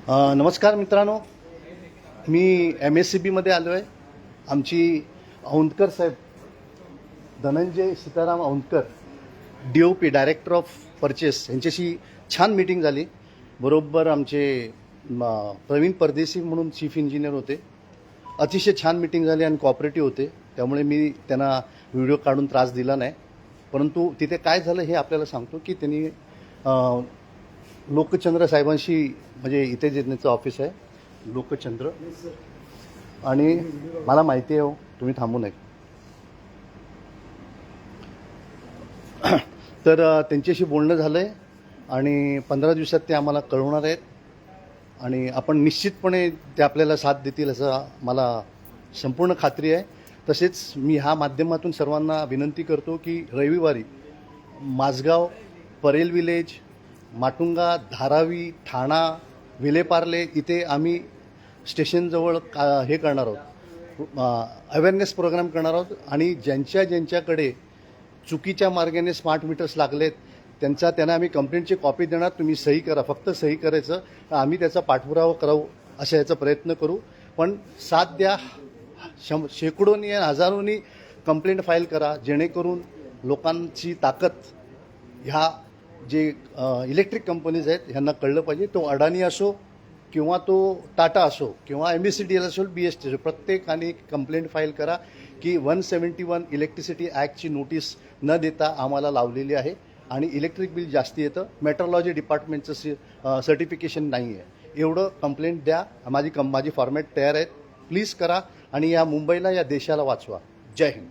नमस्कार मित्रांनो, मी MSCBमध्ये आलो आहे. आमची औंधकर साहेब Dhananjay Sitaram Aundhkar DOP director of purchase यांच्याशी छान मीटिंग झाली. बरोबर आमचे प्रवीण परदेशी म्हणून चीफ इंजिनियर होते. अतिशय छान मीटिंग झाली आणि कॉपरेटिव्ह होते. त्यामुळे मी त्यांना व्हिडिओ काढून त्रास दिला नाही. परंतु तिथे काय झालं हे आपल्याला सांगतो की त्यांनी लोकचंद्र साहेबांशी, म्हणजे इथे जे त्यांचं ऑफिस आहे लोकचंद्र, आणि मला माहिती आहे हो, तुम्ही थांबू नये. तर त्यांच्याशी बोलणं झालं आहे आणि 15 दिवसात ते आम्हाला कळवणार आहेत आणि आपण निश्चितपणे ते आपल्याला साथ देतील असं मला संपूर्ण खात्री आहे. तसेच मी ह्या माध्यमातून सर्वांना विनंती करतो की रविवारी माझगाव, परेल विलेज, माटुंगा, धारावी, ठाणा, विलेपार्ले इथे आम्ही स्टेशनजवळ हे करणार आहोत, अवेअरनेस प्रोग्राम करणार आहोत. आणि ज्यांच्याकडे चुकीच्या मार्गाने स्मार्ट मीटर्स लागलेत त्यांना आम्ही कंप्लेंटची कॉपी देणार. तुम्ही सही करा, फक्त सही करायचं, आम्ही त्याचा पाठपुरावा करावं अशा याचा प्रयत्न करू. पण साथ द्या, शेकडोनी आणि हजारोनी कंप्लेंट फाईल करा, जेणेकरून लोकांची ताकद ह्या जे इलेक्ट्रिक कंपनीज आहेत ह्यांना कळलं पाहिजे. तो अडाणी असो किंवा तो टाटा असो किंवा MSCDL असो, BST असो, प्रत्येकाने कंप्लेंट फाईल करा की 171 इलेक्ट्रिसिटी ॲक्टची नोटीस न देता आम्हाला लावलेली आहे आणि इलेक्ट्रिक बिल जास्ती येतं. मेट्रोलॉजी डिपार्टमेंटचं सर्टिफिकेशन नाही आहे. एवढं कंप्लेंट द्या. माझी फॉर्मॅट तयार आहेत. प्लीज करा आणि या मुंबईला, या देशाला वाचवा. जय हिंद.